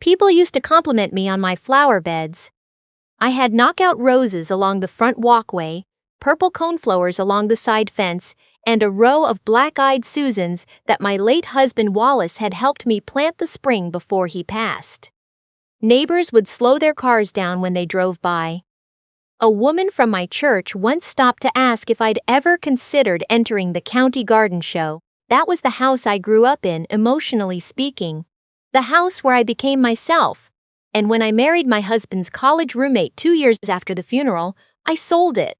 People used to compliment me on my flower beds. I had knockout roses along the front walkway, purple coneflowers along the side fence, and a row of black-eyed Susans that my late husband Wallace had helped me plant the spring before he passed. Neighbors would slow their cars down when they drove by. A woman from my church once stopped to ask if I'd ever considered entering the county garden show. That was the house I grew up in, emotionally speaking. The house where I became myself. And when I married my husband's college roommate 2 years after the funeral, I sold it.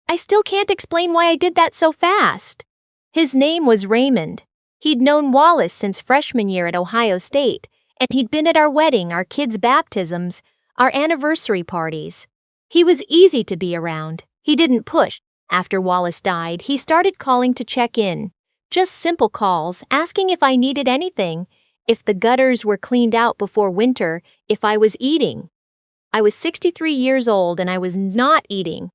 I still can't explain why I did that so fast. His name was Raymond. He'd known Wallace since freshman year at Ohio State, and he'd been at our wedding, our kids' baptisms, our anniversary parties. He was easy to be around. He didn't push. After Wallace died, he started calling to check in. Just simple calls, asking if I needed anything, if the gutters were cleaned out before winter, if I was eating. I was 63 years old and I was not eating.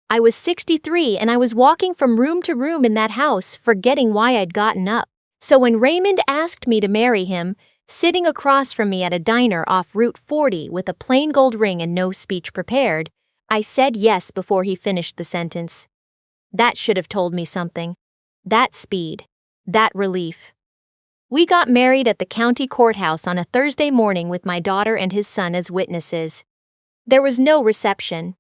I was 63 and I was walking from room to room in that house, forgetting why I'd gotten up. So when Raymond asked me to marry him, sitting across from me at a diner off Route 40 with a plain gold ring and no speech prepared, I said yes before he finished the sentence. That should have told me something. That speed. That relief. We got married at the county courthouse on a Thursday morning with my daughter and his son as witnesses. There was no reception.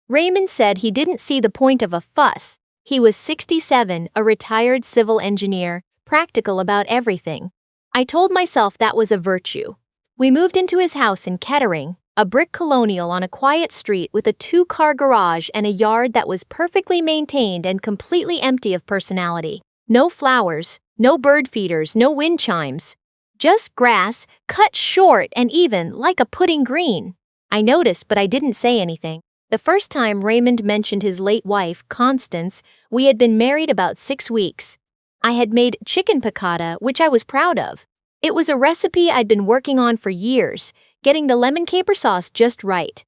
Raymond said he didn't see the point of a fuss. He was 67, a retired civil engineer, practical about everything. I told myself that was a virtue. We moved into his house in Kettering, a brick colonial on a quiet street with a 2-car garage and a yard that was perfectly maintained and completely empty of personality. No flowers, no bird feeders, no wind chimes. Just grass, cut short and even like a pudding green. I noticed, but I didn't say anything. The first time Raymond mentioned his late wife, Constance, we had been married about 6 weeks. I had made chicken piccata, which I was proud of. It was a recipe I'd been working on for years, getting the lemon caper sauce just right.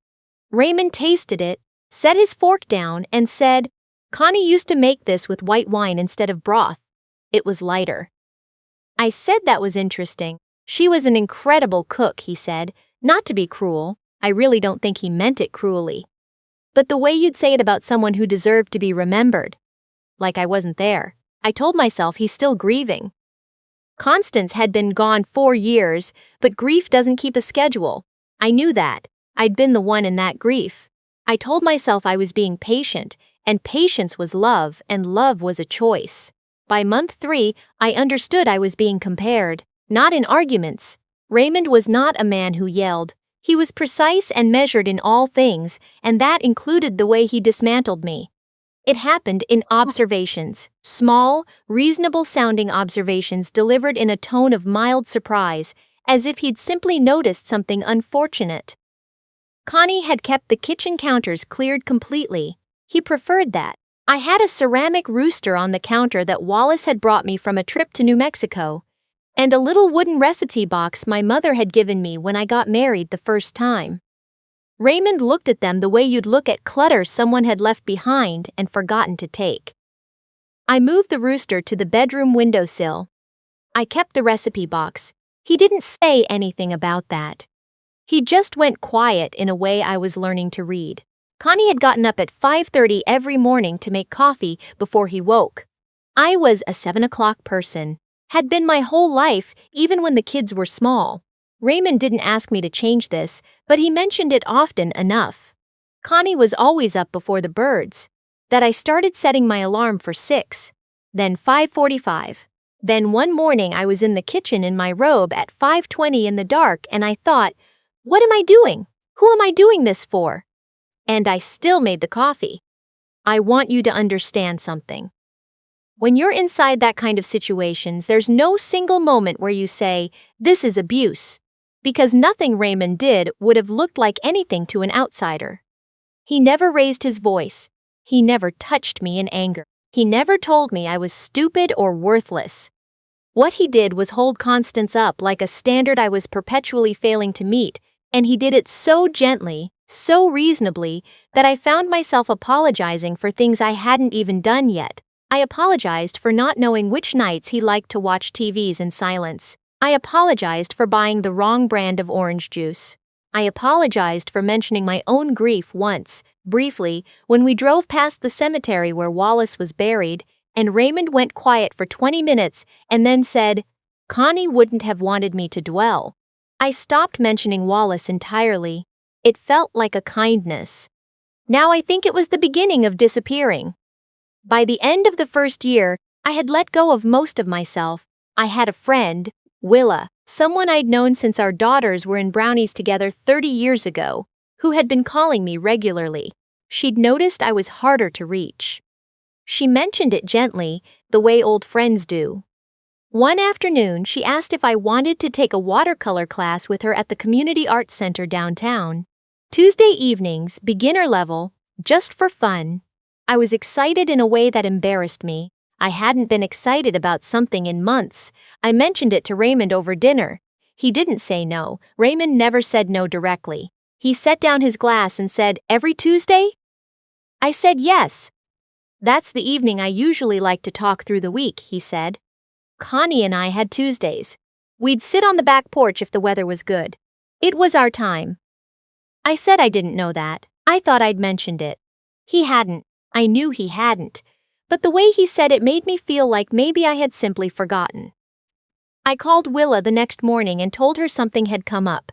Raymond tasted it, set his fork down, and said, "Connie used to make this with white wine instead of broth. It was lighter." I said that was interesting. She was an incredible cook, he said, not to be cruel. I really don't think he meant it cruelly. But the way you'd say it about someone who deserved to be remembered. Like I wasn't there. I told myself he's still grieving. Constance had been gone 4 years, but grief doesn't keep a schedule. I knew that. I'd been the one in that grief. I told myself I was being patient, and patience was love, and love was a choice. By month 3, I understood I was being compared, not in arguments. Raymond was not a man who yelled. He was precise and measured in all things, and that included the way he dismantled me. It happened in observations, small, reasonable-sounding observations delivered in a tone of mild surprise, as if he'd simply noticed something unfortunate. Connie had kept the kitchen counters cleared completely. He preferred that. I had a ceramic rooster on the counter that Wallace had brought me from a trip to New Mexico, and a little wooden recipe box my mother had given me when I got married the first time. Raymond looked at them the way you'd look at clutter someone had left behind and forgotten to take. I moved the rooster to the bedroom windowsill. I kept the recipe box. He didn't say anything about that. He just went quiet in a way I was learning to read. Connie had gotten up at 5:30 every morning to make coffee before he woke. I was a 7 o'clock person. Had been my whole life, even when the kids were small. Raymond didn't ask me to change this, but he mentioned it often enough. Connie was always up before the birds. That I started setting my alarm for 6, then 5:45. Then one morning I was in the kitchen in my robe at 5:20 in the dark and I thought, what am I doing? Who am I doing this for? And I still made the coffee. I want you to understand something. When you're inside that kind of situations, there's no single moment where you say, this is abuse. Because nothing Raymond did would have looked like anything to an outsider. He never raised his voice. He never touched me in anger. He never told me I was stupid or worthless. What he did was hold Constance up like a standard I was perpetually failing to meet, and he did it so gently, so reasonably, that I found myself apologizing for things I hadn't even done yet. I apologized for not knowing which nights he liked to watch TVs in silence. I apologized for buying the wrong brand of orange juice. I apologized for mentioning my own grief once, briefly, when we drove past the cemetery where Wallace was buried, and Raymond went quiet for 20 minutes and then said, "Connie wouldn't have wanted me to dwell." I stopped mentioning Wallace entirely. It felt like a kindness. Now I think it was the beginning of disappearing. By the end of the first year, I had let go of most of myself. I had a friend, Willa, someone I'd known since our daughters were in brownies together 30 years ago, who had been calling me regularly. She'd noticed I was harder to reach. She mentioned it gently, the way old friends do. One afternoon, she asked if I wanted to take a watercolor class with her at the Community Arts Center downtown. Tuesday evenings, beginner level, just for fun. I was excited in a way that embarrassed me. I hadn't been excited about something in months. I mentioned it to Raymond over dinner. He didn't say no. Raymond never said no directly. He set down his glass and said, "Every Tuesday?" I said yes. "That's the evening I usually like to talk through the week," he said. Connie and I had Tuesdays. We'd sit on the back porch if the weather was good. It was our time. I said I didn't know that. I thought I'd mentioned it. He hadn't. I knew he hadn't. But the way he said it made me feel like maybe I had simply forgotten. I called Willa the next morning and told her something had come up.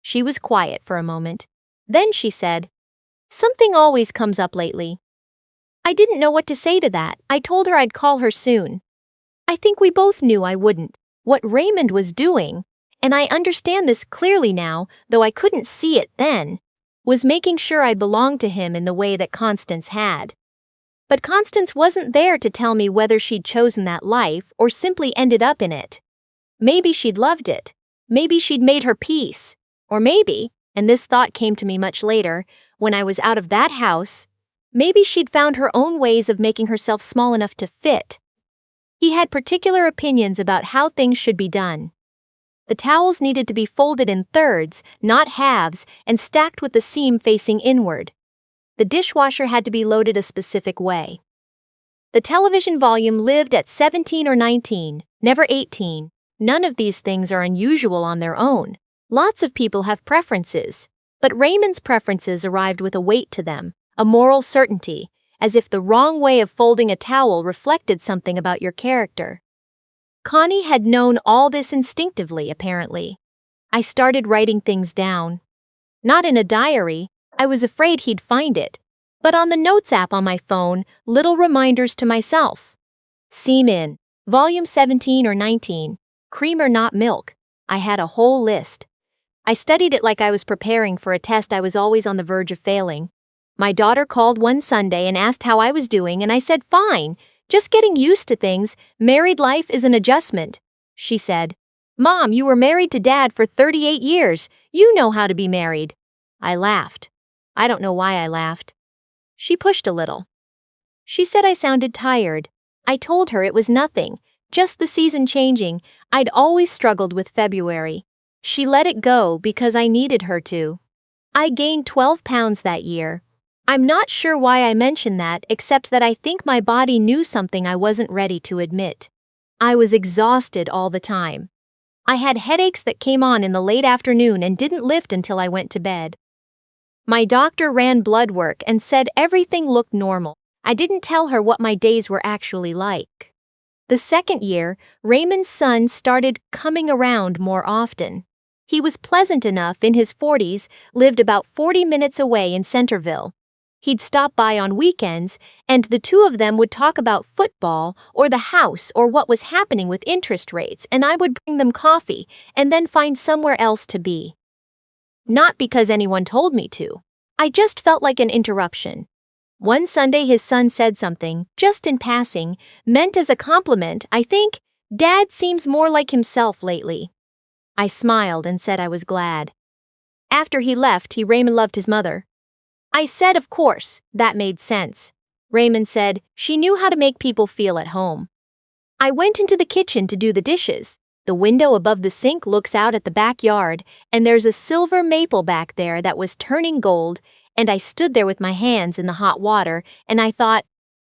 She was quiet for a moment. Then she said, "Something always comes up lately." I didn't know what to say to that. I told her I'd call her soon. I think we both knew I wouldn't. What Raymond was doing, and I understand this clearly now, though I couldn't see it then, was making sure I belonged to him in the way that Constance had. But Constance wasn't there to tell me whether she'd chosen that life or simply ended up in it. Maybe she'd loved it. Maybe she'd made her peace. Or maybe, and this thought came to me much later, when I was out of that house, maybe she'd found her own ways of making herself small enough to fit. He had particular opinions about how things should be done. The towels needed to be folded in thirds, not halves, and stacked with the seam facing inward. The dishwasher had to be loaded a specific way. The television volume lived at 17 or 19, never 18. None of these things are unusual on their own. Lots of people have preferences, but Raymond's preferences arrived with a weight to them, a moral certainty, as if the wrong way of folding a towel reflected something about your character. Connie had known all this instinctively, apparently. I started writing things down. Not in a diary, I was afraid he'd find it, but on the Notes app on my phone, little reminders to myself. Seam in, volume 17 or 19, cream or not milk. I had a whole list. I studied it like I was preparing for a test I was always on the verge of failing. My daughter called one Sunday and asked how I was doing, and I said, "Fine, just getting used to things. Married life is an adjustment." She said, "Mom, you were married to Dad for 38 years. You know how to be married." I laughed. I don't know why I laughed. She pushed a little. She said I sounded tired. I told her it was nothing, just the season changing. I'd always struggled with February. She let it go because I needed her to. I gained 12 pounds that year. I'm not sure why I mention that, except that I think my body knew something I wasn't ready to admit. I was exhausted all the time. I had headaches that came on in the late afternoon and didn't lift until I went to bed. My doctor ran blood work and said everything looked normal. I didn't tell her what my days were actually like. The second year, Raymond's son started coming around more often. He was pleasant enough in his 40s, lived about 40 minutes away in Centerville. He'd stop by on weekends, and the two of them would talk about football or the house or what was happening with interest rates, and I would bring them coffee and then find somewhere else to be. Not because anyone told me to. I just felt like an interruption. One Sunday his son said something, just in passing, meant as a compliment, I think, "Dad seems more like himself lately." I smiled and said I was glad. After he left, Raymond loved his mother. I said, of course, that made sense. Raymond said, she knew how to make people feel at home. I went into the kitchen to do the dishes. The window above the sink looks out at the backyard, and there's a silver maple back there that was turning gold, and I stood there with my hands in the hot water, and I thought,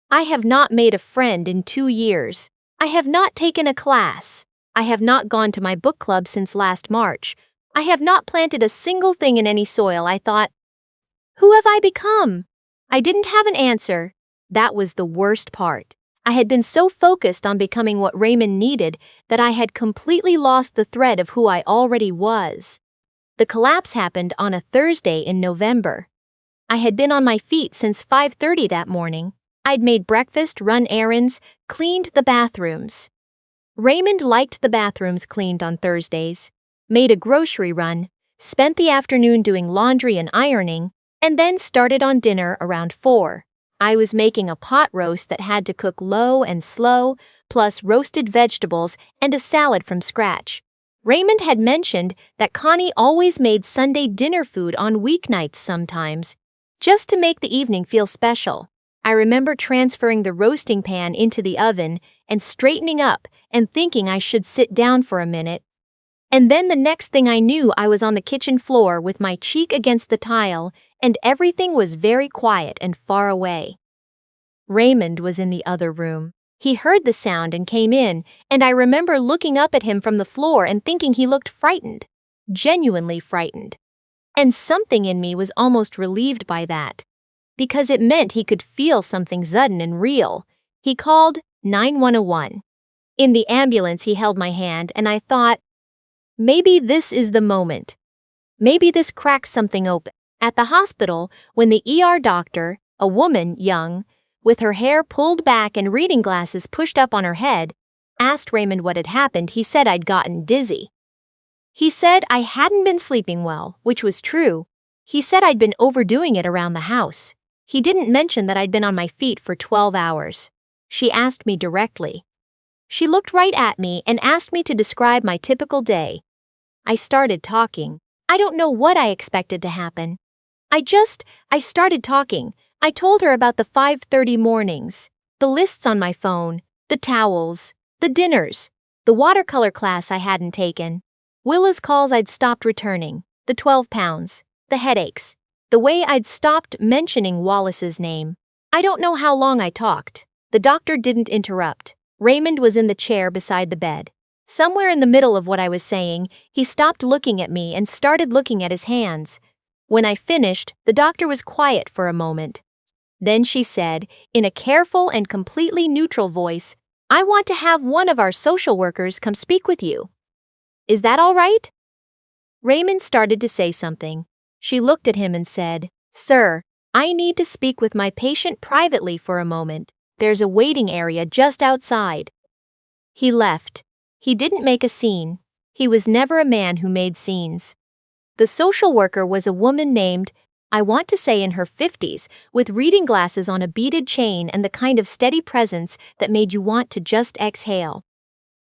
I have not made a friend in 2 years. I have not taken a class. I have not gone to my book club since last March. I have not planted a single thing in any soil. I thought, who have I become? I didn't have an answer. That was the worst part. I had been so focused on becoming what Raymond needed that I had completely lost the thread of who I already was. The collapse happened on a Thursday in November. I had been on my feet since 5:30 that morning. I'd made breakfast, run errands, cleaned the bathrooms. Raymond liked the bathrooms cleaned on Thursdays, made a grocery run, spent the afternoon doing laundry and ironing, and then started on dinner around 4. I was making a pot roast that had to cook low and slow, plus roasted vegetables and a salad from scratch. Raymond had mentioned that Connie always made Sunday dinner food on weeknights sometimes, just to make the evening feel special. I remember transferring the roasting pan into the oven and straightening up and thinking I should sit down for a minute. And then the next thing I knew, I was on the kitchen floor with my cheek against the tile, and everything was very quiet and far away. Raymond was in the other room. He heard the sound and came in, and I remember looking up at him from the floor and thinking he looked frightened, genuinely frightened. And something in me was almost relieved by that, because it meant he could feel something sudden and real. He called 911. In the ambulance, he held my hand, and I thought, maybe this is the moment. Maybe this cracks something open. At the hospital, when the ER doctor, a woman, young, with her hair pulled back and reading glasses pushed up on her head, asked Raymond what had happened, he said I'd gotten dizzy. He said I hadn't been sleeping well, which was true. He said I'd been overdoing it around the house. He didn't mention that I'd been on my feet for 12 hours. She asked me directly. She looked right at me and asked me to describe my typical day. I started talking. I don't know what I expected to happen. I started talking. I told her about the 5:30 mornings, the lists on my phone, the towels, the dinners, the watercolor class I hadn't taken, Willa's calls I'd stopped returning, the 12 pounds, the headaches, the way I'd stopped mentioning Wallace's name. I don't know how long I talked. The doctor didn't interrupt. Raymond was in the chair beside the bed. Somewhere in the middle of what I was saying, he stopped looking at me and started looking at his hands. When I finished, the doctor was quiet for a moment. Then she said, in a careful and completely neutral voice, I want to have one of our social workers come speak with you. Is that all right? Raymond started to say something. She looked at him and said, Sir, I need to speak with my patient privately for a moment. There's a waiting area just outside. He left. He didn't make a scene. He was never a man who made scenes. The social worker was a woman named, I want to say in her 50s, with reading glasses on a beaded chain and the kind of steady presence that made you want to just exhale.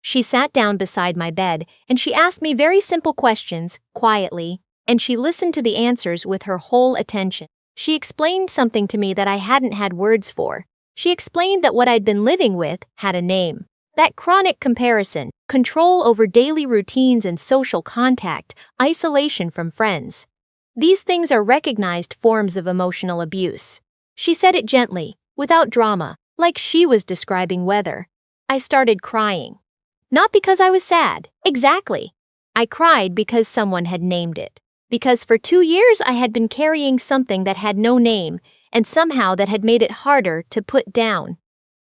She sat down beside my bed and she asked me very simple questions, quietly, and she listened to the answers with her whole attention. She explained something to me that I hadn't had words for. She explained that what I'd been living with had a name. That chronic comparison, control over daily routines and social contact, isolation from friends. These things are recognized forms of emotional abuse. She said it gently, without drama, like she was describing weather. I started crying. Not because I was sad, exactly. I cried because someone had named it. Because for 2 years I had been carrying something that had no name, and somehow that had made it harder to put down.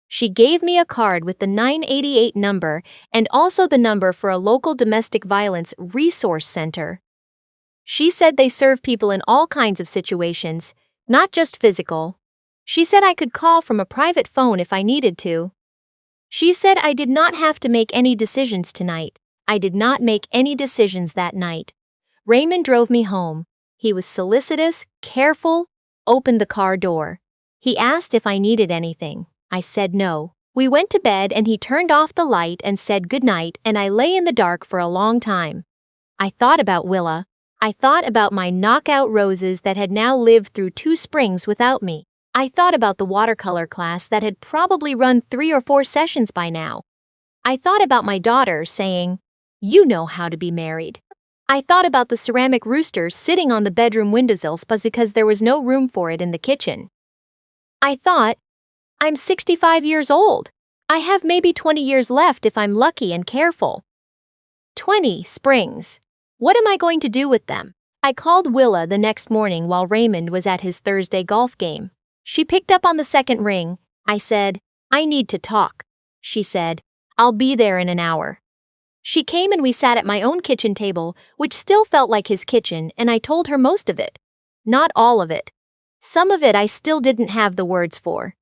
She gave me a card with the 988 number and also the number for a local domestic violence resource center. She said they serve people in all kinds of situations, not just physical. She said I could call from a private phone if I needed to. She said I did not have to make any decisions tonight. I did not make any decisions that night. Raymond drove me home. He was solicitous, careful, opened the car door. He asked if I needed anything. I said no. We went to bed and he turned off the light and said goodnight, and I lay in the dark for a long time. I thought about Willa. I thought about my knockout roses that had now lived through 2 springs without me. I thought about the watercolor class that had probably run 3 or 4 sessions by now. I thought about my daughter saying, "You know how to be married." I thought about the ceramic rooster sitting on the bedroom windowsill because there was no room for it in the kitchen. I thought, I'm 65 years old. I have maybe 20 years left if I'm lucky and careful. 20 springs. What am I going to do with them? I called Willa the next morning while Raymond was at his Thursday golf game. She picked up on the second ring. I said, "I need to talk." She said, "I'll be there in an hour." She came and we sat at my own kitchen table, which still felt like his kitchen, and I told her most of it. Not all of it. Some of it I still didn't have the words for.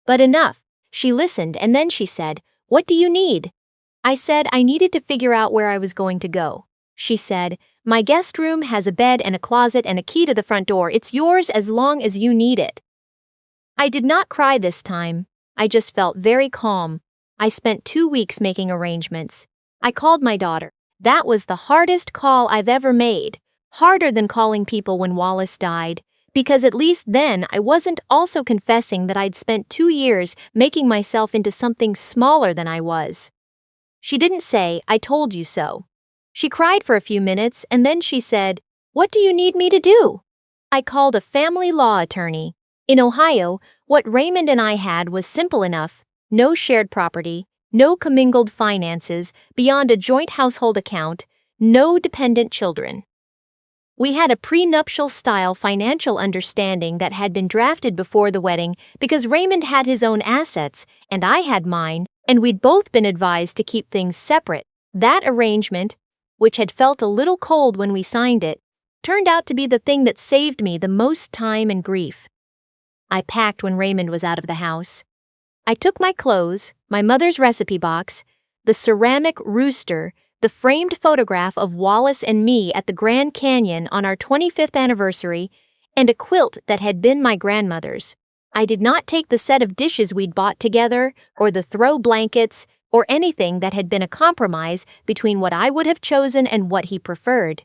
But enough. She listened and then she said, "What do you need?" I said I needed to figure out where I was going to go. She said, "My guest room has a bed and a closet and a key to the front door. It's yours as long as you need it." I did not cry this time. I just felt very calm. I spent 2 weeks making arrangements. I called my daughter. That was the hardest call I've ever made. Harder than calling people when Wallace died, because at least then I wasn't also confessing that I'd spent 2 years making myself into something smaller than I was. She didn't say, "I told you so." She cried for a few minutes and then she said, "What do you need me to do?" I called a family law attorney. In Ohio, what Raymond and I had was simple enough: no shared property, no commingled finances beyond a joint household account, no dependent children. We had a prenuptial-style financial understanding that had been drafted before the wedding because Raymond had his own assets and I had mine, and we'd both been advised to keep things separate. That arrangement, which had felt a little cold when we signed it, turned out to be the thing that saved me the most time and grief. I packed when Raymond was out of the house. I took my clothes, my mother's recipe box, the ceramic rooster, the framed photograph of Wallace and me at the Grand Canyon on our 25th anniversary, and a quilt that had been my grandmother's. I did not take the set of dishes we'd bought together, or the throw blankets, or anything that had been a compromise between what I would have chosen and what he preferred.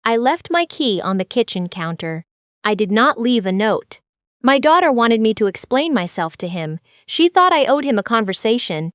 I left my key on the kitchen counter. I did not leave a note. My daughter wanted me to explain myself to him. She thought I owed him a conversation.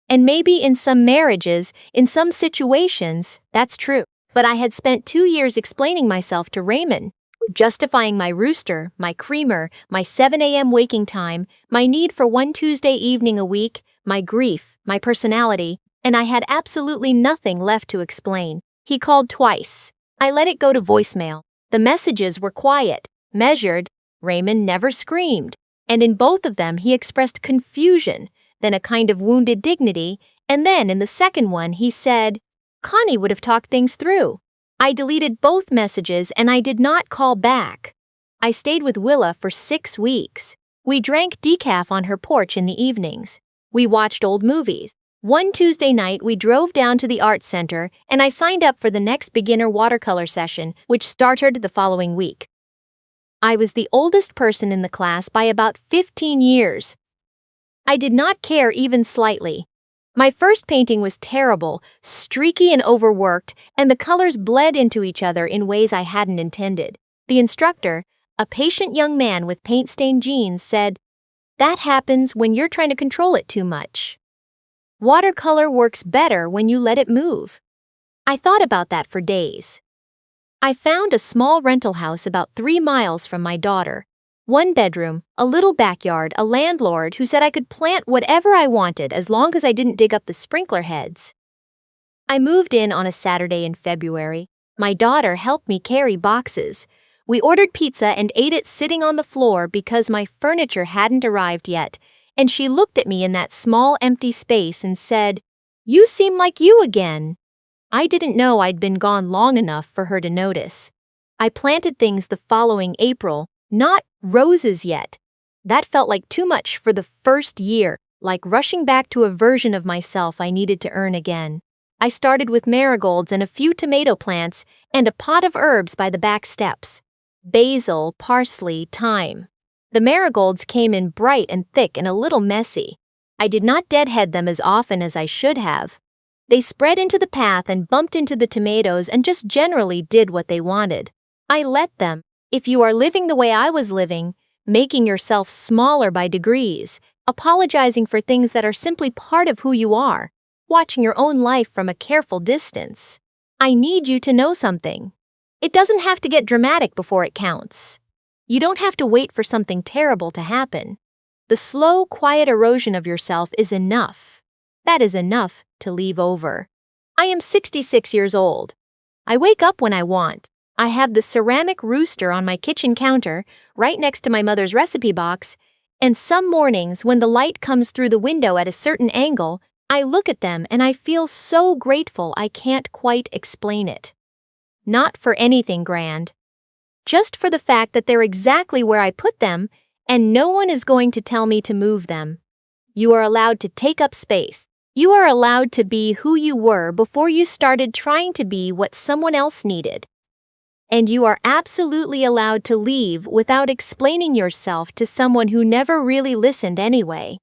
And maybe in some marriages, in some situations, that's true. But I had spent 2 years explaining myself to Raymond, justifying my rooster, my creamer, my 7 a.m. waking time, my need for one Tuesday evening a week, my grief, my personality, and I had absolutely nothing left to explain. He called twice. I let it go to voicemail. The messages were quiet, measured. Raymond never screamed, and in both of them he expressed confusion, then a kind of wounded dignity, and then in the second one he said, "Connie would have talked things through." I deleted both messages and I did not call back. I stayed with Willa for 6 weeks. We drank decaf on her porch in the evenings. We watched old movies. One Tuesday night we drove down to the art center and I signed up for the next beginner watercolor session, which started the following week. I was the oldest person in the class by about 15 years. I did not care even slightly. My first painting was terrible, streaky and overworked, and the colors bled into each other in ways I hadn't intended. The instructor, a patient young man with paint-stained jeans, said, "That happens when you're trying to control it too much. Watercolor works better when you let it move." I thought about that for days. I found a small rental house about 3 miles from my daughter. 1 bedroom, a little backyard, a landlord who said I could plant whatever I wanted as long as I didn't dig up the sprinkler heads. I moved in on a Saturday in February. My daughter helped me carry boxes. We ordered pizza and ate it sitting on the floor because my furniture hadn't arrived yet, and she looked at me in that small empty space and said, "You seem like you again." I didn't know I'd been gone long enough for her to notice. I planted things the following April, not roses yet. That felt like too much for the first year, like rushing back to a version of myself I needed to earn again. I started with marigolds and a few tomato plants and a pot of herbs by the back steps. Basil, parsley, thyme. The marigolds came in bright and thick and a little messy. I did not deadhead them as often as I should have. They spread into the path and bumped into the tomatoes and just generally did what they wanted. I let them. If you are living the way I was living, making yourself smaller by degrees, apologizing for things that are simply part of who you are, watching your own life from a careful distance, I need you to know something. It doesn't have to get dramatic before it counts. You don't have to wait for something terrible to happen. The slow, quiet erosion of yourself is enough. That is enough to leave over. I am 66 years old. I wake up when I want. I have the ceramic rooster on my kitchen counter, right next to my mother's recipe box, and some mornings when the light comes through the window at a certain angle, I look at them and I feel so grateful I can't quite explain it. Not for anything grand. Just for the fact that they're exactly where I put them, and no one is going to tell me to move them. You are allowed to take up space. You are allowed to be who you were before you started trying to be what someone else needed. And you are absolutely allowed to leave without explaining yourself to someone who never really listened anyway.